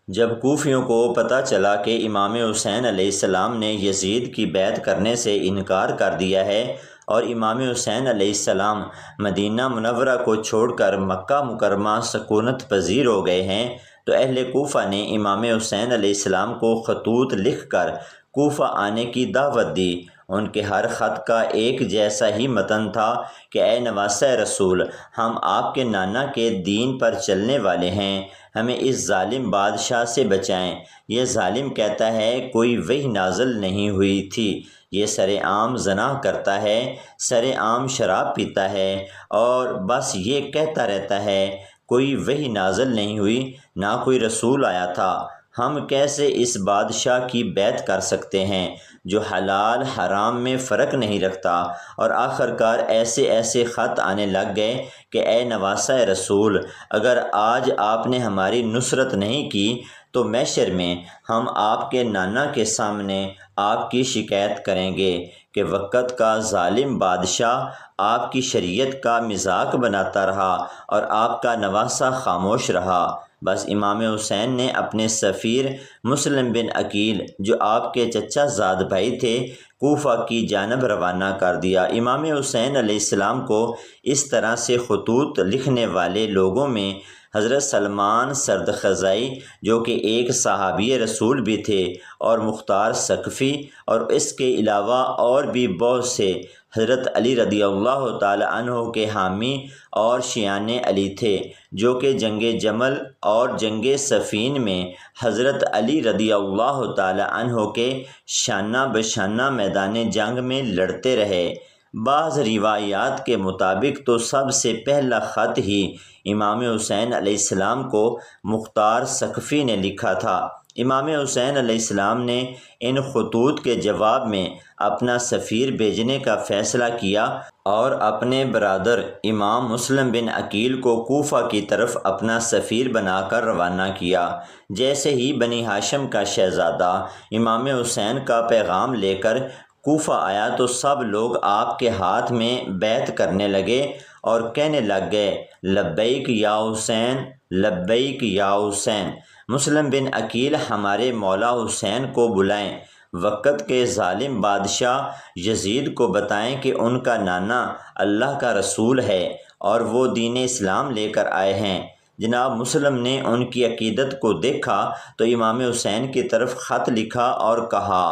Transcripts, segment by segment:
جب کوفیوں کو پتہ چلا کہ امام حسین علیہ السلام نے یزید کی بیعت کرنے سے انکار کر دیا ہے اور امام حسین علیہ السلام مدینہ منورہ کو چھوڑ کر مکہ مکرمہ سکونت پذیر ہو گئے ہیں، تو اہل کوفہ نے امام حسین علیہ السلام کو خطوط لکھ کر کوفہ آنے کی دعوت دی۔ ان کے ہر خط کا ایک جیسا ہی متن تھا کہ اے نواسہ رسول، ہم آپ کے نانا کے دین پر چلنے والے ہیں، ہمیں اس ظالم بادشاہ سے بچائیں۔ یہ ظالم کہتا ہے کوئی وحی نازل نہیں ہوئی تھی، یہ سر عام زنا کرتا ہے، سر عام شراب پیتا ہے اور بس یہ کہتا رہتا ہے کوئی وحی نازل نہیں ہوئی، نہ کوئی رسول آیا تھا۔ ہم کیسے اس بادشاہ کی بیعت کر سکتے ہیں جو حلال حرام میں فرق نہیں رکھتا؟ اور آخرکار ایسے خط آنے لگ گئے کہ اے نواسہ رسول، اگر آج آپ نے ہماری نصرت نہیں کی تو محشر میں ہم آپ کے نانا کے سامنے آپ کی شکایت کریں گے کہ وقت کا ظالم بادشاہ آپ کی شریعت کا مذاق بناتا رہا اور آپ کا نواسہ خاموش رہا۔ بس امام حسین نے اپنے سفیر مسلم بن عقیل، جو آپ کے چچا زاد بھائی تھے، کوفہ کی جانب روانہ کر دیا۔ امام حسین علیہ السلام کو اس طرح سے خطوط لکھنے والے لوگوں میں حضرت سلمان سردخزائی، جو کہ ایک صحابی رسول بھی تھے، اور مختار ثقفی، اور اس کے علاوہ اور بھی بہت سے حضرت علی رضی اللہ تعالی عنہ کے حامی اور شیعان علی تھے، جو کہ جنگ جمل اور جنگ صفین میں حضرت علی رضی اللہ تعالی عنہ کے شانہ بشانہ میدان جنگ میں لڑتے رہے۔ بعض روایات کے مطابق تو سب سے پہلا خط ہی امام حسین علیہ السلام کو مختار ثقفی نے لکھا تھا۔ امام حسین علیہ السلام نے ان خطوط کے جواب میں اپنا سفیر بھیجنے کا فیصلہ کیا اور اپنے برادر امام مسلم بن عقیل کو کوفہ کی طرف اپنا سفیر بنا کر روانہ کیا۔ جیسے ہی بنی ہاشم کا شہزادہ امام حسین کا پیغام لے کر کوفہ آیا تو سب لوگ آپ کے ہاتھ میں بیعت کرنے لگے اور کہنے لگ گئے، لبیک یا حسین، لبیک یا حسین۔ مسلم بن عقیل، ہمارے مولا حسین کو بلائیں، وقت کے ظالم بادشاہ یزید کو بتائیں کہ ان کا نانا اللہ کا رسول ہے اور وہ دین اسلام لے کر آئے ہیں۔ جناب مسلم نے ان کی عقیدت کو دیکھا تو امام حسین کی طرف خط لکھا اور کہا،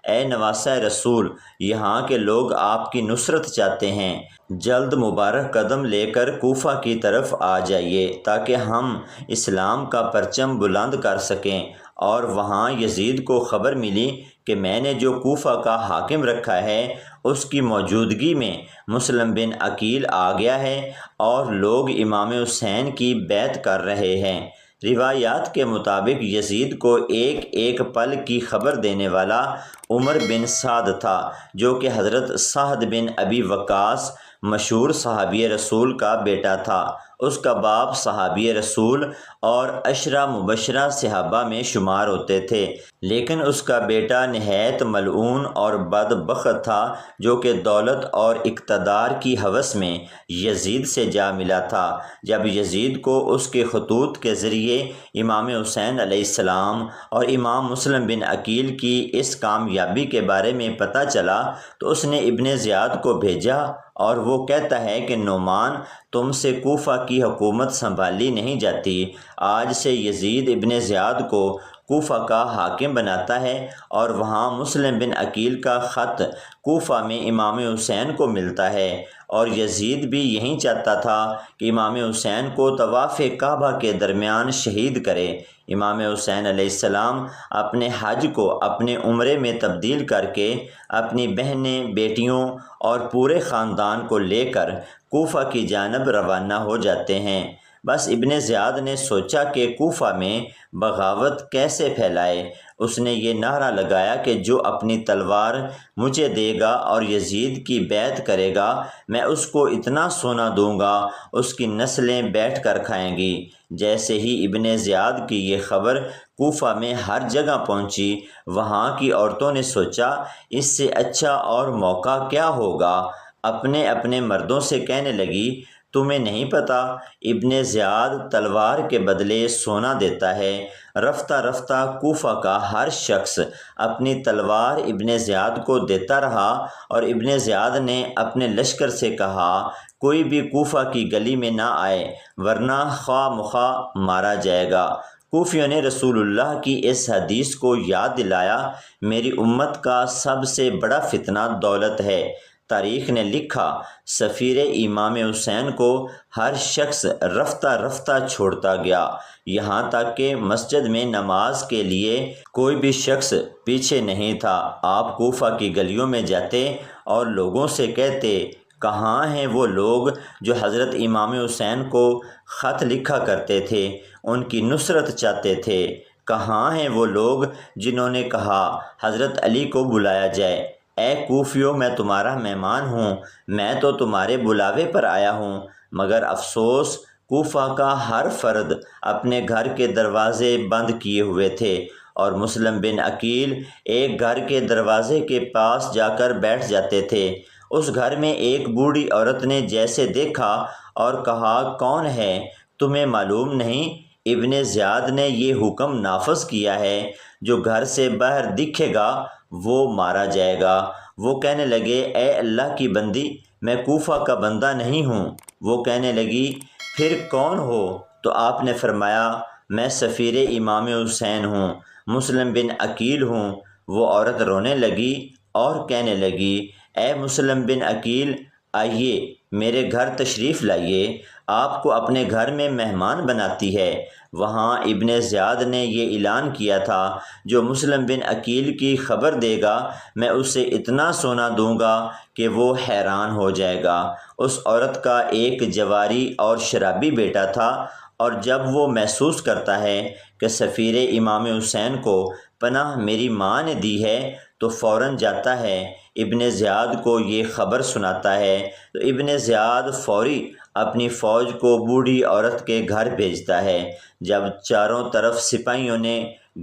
اے نواسہ رسول، یہاں کے لوگ آپ کی نصرت چاہتے ہیں، جلد مبارک قدم لے کر کوفہ کی طرف آ جائیے تاکہ ہم اسلام کا پرچم بلند کر سکیں۔ اور وہاں یزید کو خبر ملی کہ میں نے جو کوفہ کا حاکم رکھا ہے اس کی موجودگی میں مسلم بن عقیل آ گیا ہے اور لوگ امام حسین کی بیعت کر رہے ہیں۔ روایات کے مطابق یزید کو ایک ایک پل کی خبر دینے والا عمر بن سعد تھا، جو کہ حضرت سعد بن ابی وقاص مشہور صحابی رسول کا بیٹا تھا۔ اس کا باپ صحابی رسول اور عشرہ مبشرہ صحابہ میں شمار ہوتے تھے، لیکن اس کا بیٹا نہایت ملعون اور بدبخت تھا، جو کہ دولت اور اقتدار کی ہوس میں یزید سے جا ملا تھا۔ جب یزید کو اس کے خطوط کے ذریعے امام حسین علیہ السلام اور امام مسلم بن عقیل کی اس کامیابی کے بارے میں پتہ چلا تو اس نے ابن زیاد کو بھیجا، اور وہ کہتا ہے کہ نعمان، تم سے کوفہ کی حکومت سنبھالی نہیں جاتی، آج سے یزید ابن زیاد کو کوفہ کا حاکم بناتا ہے، اور وہاں مسلم بن عقیل کا خط کوفہ میں امام حسین کو ملتا ہے، اور یزید بھی یہی چاہتا تھا کہ امام حسین کو طواف کعبہ کے درمیان شہید کرے۔ امام حسین علیہ السلام اپنے حج کو اپنے عمرے میں تبدیل کر کے اپنی بہنیں، بیٹیوں اور پورے خاندان کو لے کر کوفہ کی جانب روانہ ہو جاتے ہیں۔ بس ابن زیاد نے سوچا کہ کوفہ میں بغاوت کیسے پھیلائے۔ اس نے یہ نعرہ لگایا کہ جو اپنی تلوار مجھے دے گا اور یزید کی بیعت کرے گا، میں اس کو اتنا سونا دوں گا اس کی نسلیں بیٹھ کر کھائیں گی۔ جیسے ہی ابن زیاد کی یہ خبر کوفہ میں ہر جگہ پہنچی، وہاں کی عورتوں نے سوچا اس سے اچھا اور موقع کیا ہوگا۔ اپنے اپنے مردوں سے کہنے لگی، تمہیں نہیں پتہ ابن زیاد تلوار کے بدلے سونا دیتا ہے، رفتہ رفتہ کوفہ کا ہر شخص اپنی تلوار ابن زیاد کو دیتا رہا، اور ابن زیاد نے اپنے لشکر سے کہا کوئی بھی کوفہ کی گلی میں نہ آئے ورنہ خواہ مخواہ مارا جائے گا۔ کوفیوں نے رسول اللہ کی اس حدیث کو یاد دلایا، میری امت کا سب سے بڑا فتنہ دولت ہے۔ تاریخ نے لکھا سفیر امام حسین کو ہر شخص رفتہ رفتہ چھوڑتا گیا، یہاں تک کہ مسجد میں نماز کے لیے کوئی بھی شخص پیچھے نہیں تھا۔ آپ کوفہ کی گلیوں میں جاتے اور لوگوں سے کہتے کہاں ہیں وہ لوگ جو حضرت امام حسین کو خط لکھا کرتے تھے، ان کی نصرت چاہتے تھے؟ کہاں ہیں وہ لوگ جنہوں نے کہا حضرت علی کو بلایا جائے؟ اے کوفیوں، میں تمہارا مہمان ہوں، میں تو تمہارے بلاوے پر آیا ہوں۔ مگر افسوس، کوفہ کا ہر فرد اپنے گھر کے دروازے بند کیے ہوئے تھے، اور مسلم بن عقیل ایک گھر کے دروازے کے پاس جا کر بیٹھ جاتے تھے۔ اس گھر میں ایک بوڑھی عورت نے جیسے دیکھا اور کہا کون ہے، تمہیں معلوم نہیں ابن زیاد نے یہ حکم نافذ کیا ہے، جو گھر سے باہر دکھے گا وہ مارا جائے گا۔ وہ کہنے لگے اے اللہ کی بندی، میں کوفہ کا بندہ نہیں ہوں۔ وہ کہنے لگی پھر کون ہو؟ تو آپ نے فرمایا میں سفیر امام حسین ہوں، مسلم بن عقیل ہوں۔ وہ عورت رونے لگی اور کہنے لگی اے مسلم بن عقیل، آئیے میرے گھر تشریف لائیے، آپ کو اپنے گھر میں مہمان بناتی ہے۔ وہاں ابن زیاد نے یہ اعلان کیا تھا جو مسلم بن عقیل کی خبر دے گا میں اسے اتنا سونا دوں گا کہ وہ حیران ہو جائے گا۔ اس عورت کا ایک جواری اور شرابی بیٹا تھا، اور جب وہ محسوس کرتا ہے کہ سفیر امام حسین کو پناہ میری ماں نے دی ہے تو فوراً جاتا ہے، ابن زیاد کو یہ خبر سناتا ہے، تو ابن زیاد فوری اپنی فوج کو بوڑھی عورت کے گھر بھیجتا ہے۔ جب چاروں طرف سپاہیوں نے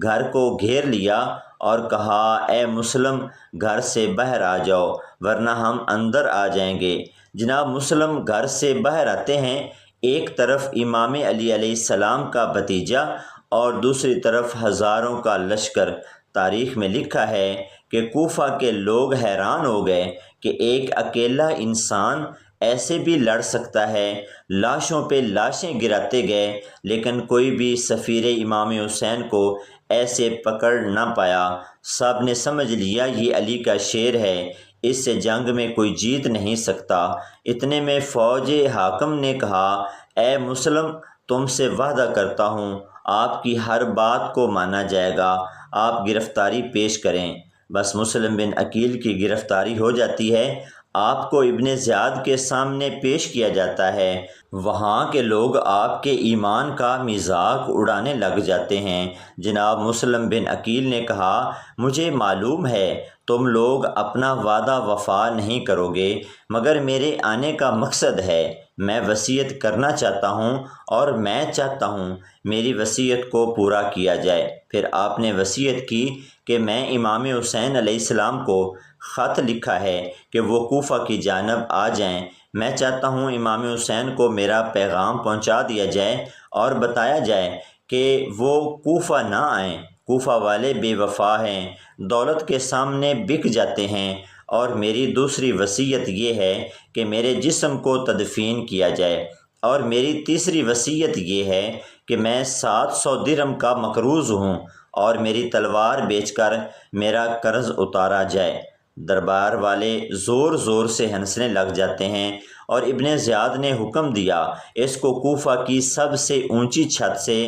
گھر کو گھیر لیا اور کہا اے مسلم گھر سے باہر آ جاؤ ورنہ ہم اندر آ جائیں گے، جناب مسلم گھر سے باہر آتے ہیں، ایک طرف امام علی علیہ السلام کا بھتیجا اور دوسری طرف ہزاروں کا لشکر۔ تاریخ میں لکھا ہے کہ کوفہ کے لوگ حیران ہو گئے کہ ایک اکیلا انسان ایسے بھی لڑ سکتا ہے۔ لاشوں پہ لاشیں گراتے گئے لیکن کوئی بھی سفیر امام حسین کو ایسے پکڑ نہ پایا۔ سب نے سمجھ لیا یہ علی کا شیر ہے، اس سے جنگ میں کوئی جیت نہیں سکتا۔ اتنے میں فوج حاکم نے کہا اے مسلم، تم سے وعدہ کرتا ہوں آپ کی ہر بات کو مانا جائے گا، آپ گرفتاری پیش کریں۔ بس مسلم بن عقیل کی گرفتاری ہو جاتی ہے، آپ کو ابن زیاد کے سامنے پیش کیا جاتا ہے۔ وہاں کے لوگ آپ کے ایمان کا مذاق اڑانے لگ جاتے ہیں۔ جناب مسلم بن عقیل نے کہا مجھے معلوم ہے تم لوگ اپنا وعدہ وفا نہیں کرو گے، مگر میرے آنے کا مقصد ہے، میں وصیت کرنا چاہتا ہوں اور میں چاہتا ہوں میری وصیت کو پورا کیا جائے۔ پھر آپ نے وصیت کی کہ میں امام حسین علیہ السلام کو خط لکھا ہے کہ وہ کوفہ کی جانب آ جائیں، میں چاہتا ہوں امام حسین کو میرا پیغام پہنچا دیا جائے اور بتایا جائے کہ وہ کوفہ نہ آئیں، کوفہ والے بے وفا ہیں، دولت کے سامنے بک جاتے ہیں، اور میری دوسری وصیت یہ ہے کہ میرے جسم کو تدفین کیا جائے، اور میری تیسری وصیت یہ ہے کہ میں 700 درہم کا مقروض ہوں اور میری تلوار بیچ کر میرا قرض اتارا جائے۔ دربار والے زور زور سے ہنسنے لگ جاتے ہیں، اور ابن زیاد نے حکم دیا اس کو کوفہ کی سب سے اونچی چھت سے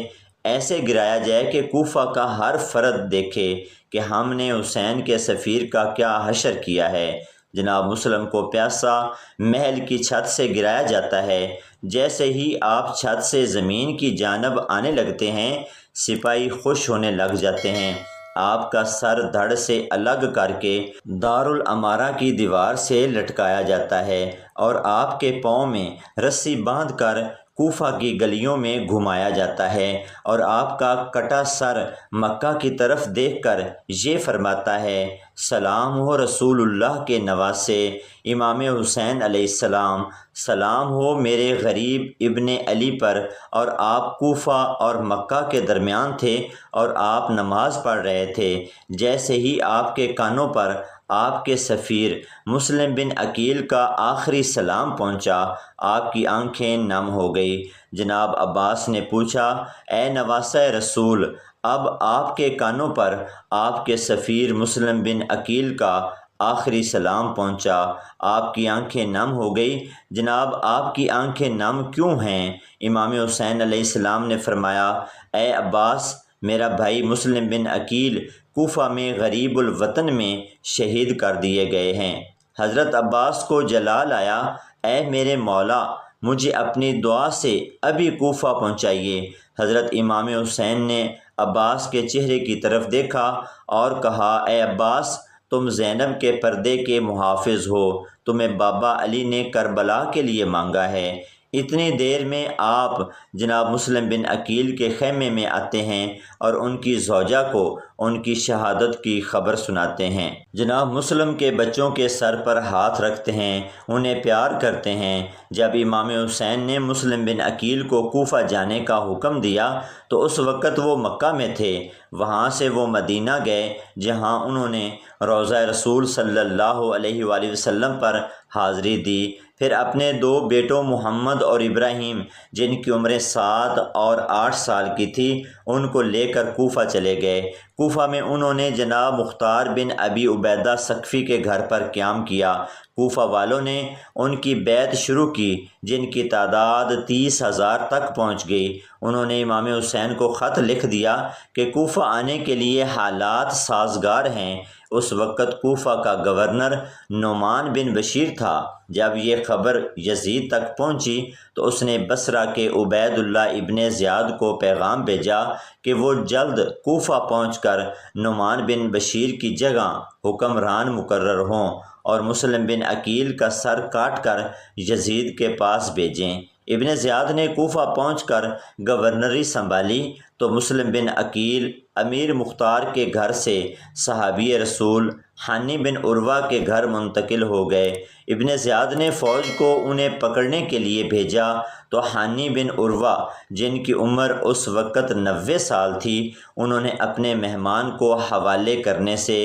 ایسے گرایا جائے کہ کوفہ کا ہر فرد دیکھے کہ ہم نے حسین کے سفیر کا کیا حشر کیا ہے۔ جناب مسلم کو پیاسا محل کی چھت سے گرایا جاتا ہے۔ جیسے ہی آپ چھت سے زمین کی جانب آنے لگتے ہیں، سپاہی خوش ہونے لگ جاتے ہیں۔ آپ کا سر دھڑ سے الگ کر کے دارالامارہ کی دیوار سے لٹکایا جاتا ہے، اور آپ کے پاؤں میں رسی باندھ کر کوفہ کی گلیوں میں گھمایا جاتا ہے اور آپ کا کٹا سر مکہ کی طرف دیکھ کر یہ فرماتا ہے، سلام ہو رسول اللہ کے نواسے امام حسین علیہ السلام، سلام ہو میرے غریب ابن علی پر، اور آپ کوفہ اور مکہ کے درمیان تھے اور آپ نماز پڑھ رہے تھے۔ جیسے ہی آپ کے کانوں پر آپ کے سفیر مسلم بن عقیل کا آخری سلام پہنچا، آپ کی آنکھیں نم ہو گئی۔ جناب عباس نے پوچھا، اے نواسہ رسول، اب آپ کے کانوں پر آپ کے سفیر مسلم بن عقیل کا آخری سلام پہنچا، آپ کی آنکھیں نم ہو گئی، جناب آپ کی آنکھیں نم کیوں ہیں؟ امام حسین علیہ السلام نے فرمایا، اے عباس، میرا بھائی مسلم بن عقیل کوفہ میں غریب الوطن میں شہید کر دیے گئے ہیں۔ حضرت عباس کو جلال آیا، اے میرے مولا، مجھے اپنی دعا سے ابھی کوفہ پہنچائیے۔ حضرت امام حسین نے عباس کے چہرے کی طرف دیکھا اور کہا، اے عباس، تم زینب کے پردے کے محافظ ہو، تمہیں بابا علی نے کربلا کے لیے مانگا ہے۔ اتنی دیر میں آپ جناب مسلم بن عقیل کے خیمے میں آتے ہیں اور ان کی زوجہ کو ان کی شہادت کی خبر سناتے ہیں۔ جناب مسلم کے بچوں کے سر پر ہاتھ رکھتے ہیں، انہیں پیار کرتے ہیں۔ جب امام حسین نے مسلم بن عقیل کو کوفہ جانے کا حکم دیا تو اس وقت وہ مکہ میں تھے۔ وہاں سے وہ مدینہ گئے، جہاں انہوں نے روضہ رسول صلی اللہ علیہ وآلہ وسلم پر حاضری دی۔ پھر اپنے دو بیٹوں محمد اور ابراہیم، جن کی عمریں 7 اور 8 سال کی تھی، ان کو لے کر کوفہ چلے گئے۔ کوفہ میں انہوں نے جناب مختار بن ابی عبیدہ ثقفی کے گھر پر قیام کیا۔ کوفہ والوں نے ان کی بیعت شروع کی، جن کی تعداد 30,000 تک پہنچ گئی۔ انہوں نے امام حسین کو خط لکھ دیا کہ کوفہ آنے کے لیے حالات سازگار ہیں۔ اس وقت کوفہ کا گورنر نعمان بن بشیر تھا۔ جب یہ خبر یزید تک پہنچی تو اس نے بصرہ کے عبید اللہ ابن زیاد کو پیغام بھیجا کہ وہ جلد کوفہ پہنچ کر نعمان بن بشیر کی جگہ حکمران مقرر ہوں اور مسلم بن عقیل کا سر کاٹ کر یزید کے پاس بھیجیں۔ ابن زیاد نے کوفہ پہنچ کر گورنری سنبھالی تو مسلم بن عقیل امیر مختار کے گھر سے صحابی رسول حانی بن عروہ کے گھر منتقل ہو گئے۔ ابن زیاد نے فوج کو انہیں پکڑنے کے لیے بھیجا تو حانی بن عروہ، جن کی عمر اس وقت 90 سال تھی، انہوں نے اپنے مہمان کو حوالے کرنے سے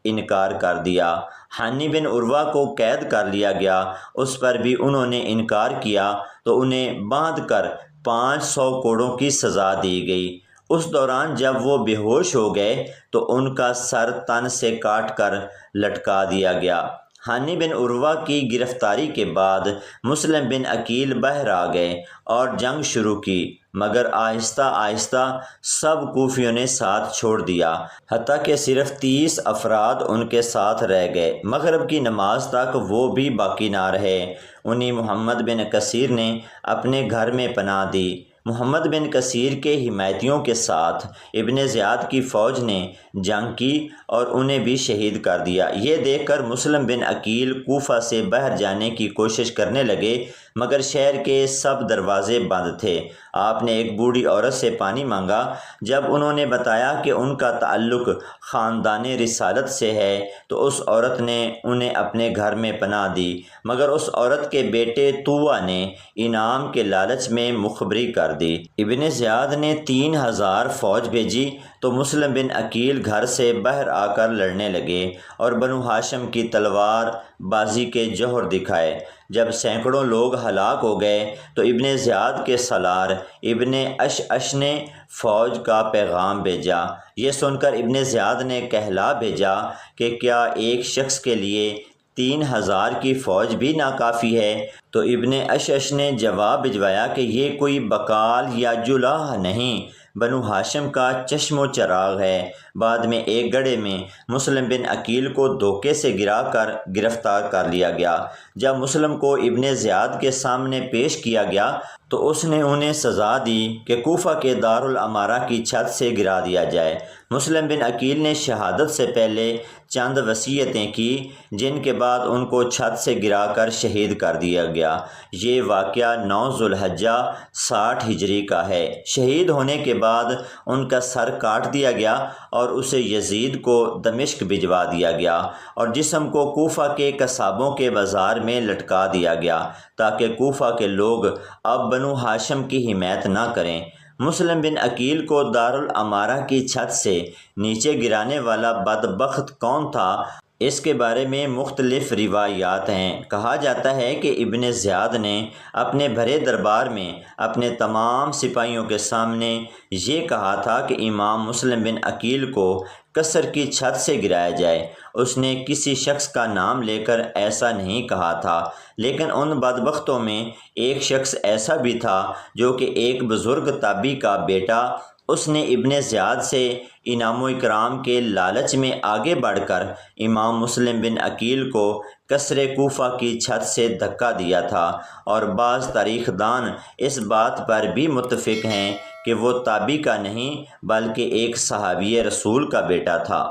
انکار کر دیا۔ حانی بن عروہ کو قید کر لیا گیا، اس پر بھی انہوں نے انکار کیا تو انہیں باندھ کر 500 کوڑوں کی سزا دی گئی۔ اس دوران جب وہ بے ہوش ہو گئے تو ان کا سر تن سے کاٹ کر لٹکا دیا گیا۔ حانی بن عروہ کی گرفتاری کے بعد مسلم بن عقیل باہر آ گئے اور جنگ شروع کی، مگر آہستہ آہستہ سب کوفیوں نے ساتھ چھوڑ دیا، حتیٰ کہ صرف 30 افراد ان کے ساتھ رہ گئے۔ مغرب کی نماز تک وہ بھی باقی نہ رہے۔ انہی محمد بن کثیر نے اپنے گھر میں پناہ دی۔ محمد بن کثیر کے حمایتیوں کے ساتھ ابن زیاد کی فوج نے جنگ کی اور انہیں بھی شہید کر دیا۔ یہ دیکھ کر مسلم بن عقیل کوفہ سے باہر جانے کی کوشش کرنے لگے، مگر شہر کے سب دروازے بند تھے۔ آپ نے ایک بوڑھی عورت سے پانی مانگا۔ جب انہوں نے بتایا کہ ان کا تعلق خاندان رسالت سے ہے تو اس عورت نے انہیں اپنے گھر میں پناہ دی، مگر اس عورت کے بیٹے طوع نے انعام کے لالچ میں مخبری کر دی۔ ابن زیاد نے 3000 فوج بھیجی تو مسلم بن عقیل گھر سے باہر آ کر لڑنے لگے اور بنو ہاشم کی تلوار بازی کے جوہر دکھائے۔ جب سینکڑوں لوگ ہلاک ہو گئے تو ابن زیاد کے سالار ابن اشعش نے فوج کا پیغام بھیجا۔ یہ سن کر ابن زیاد نے کہلا بھیجا کہ کیا ایک شخص کے لیے 3000 کی فوج بھی ناکافی ہے؟ تو ابن اشعش نے جواب بھجوایا کہ یہ کوئی بقال یا جلاح نہیں، بنو ہاشم کا چشم و چراغ ہے۔ بعد میں ایک گڑھے میں مسلم بن عقیل کو دھوکے سے گرا کر گرفتار کر لیا گیا۔ جب مسلم کو ابن زیاد کے سامنے پیش کیا گیا تو اس نے انہیں سزا دی کہ کوفہ کے دارالامارہ کی چھت سے گرا دیا جائے۔ مسلم بن عقیل نے شہادت سے پہلے چند وصیتیں کی جن کے بعد ان کو چھت سے گرا کر شہید کر دیا گیا۔ یہ واقعہ 9 ذوالحجہ 60 ہجری کا ہے۔ شہید ہونے کے بعد ان کا سر کاٹ دیا گیا اور اسے یزید کو دمشق بھجوا دیا گیا اور جسم کو کوفہ کے قصابوں کے بازار میں لٹکا دیا گیا تاکہ کوفہ کے لوگ اب بنو ہاشم کی حمایت نہ کریں۔ مسلم بن عقیل کو دارالامارہ کی چھت سے نیچے گرانے والا بدبخت کون تھا، اس کے بارے میں مختلف روایات ہیں۔ کہا جاتا ہے کہ ابن زیاد نے اپنے بھرے دربار میں اپنے تمام سپاہیوں کے سامنے یہ کہا تھا کہ امام مسلم بن عقیل کو قصر کی چھت سے گرایا جائے۔ اس نے کسی شخص کا نام لے کر ایسا نہیں کہا تھا، لیکن ان بدبختوں میں ایک شخص ایسا بھی تھا جو کہ ایک بزرگ تابعی کا بیٹا۔ اس نے ابن زیاد سے انعام و اکرام کے لالچ میں آگے بڑھ کر امام مسلم بن عقیل کو قصر کوفہ کی چھت سے دھکا دیا تھا، اور بعض تاریخ دان اس بات پر بھی متفق ہیں کہ وہ تابعی کا نہیں بلکہ ایک صحابی رسول کا بیٹا تھا۔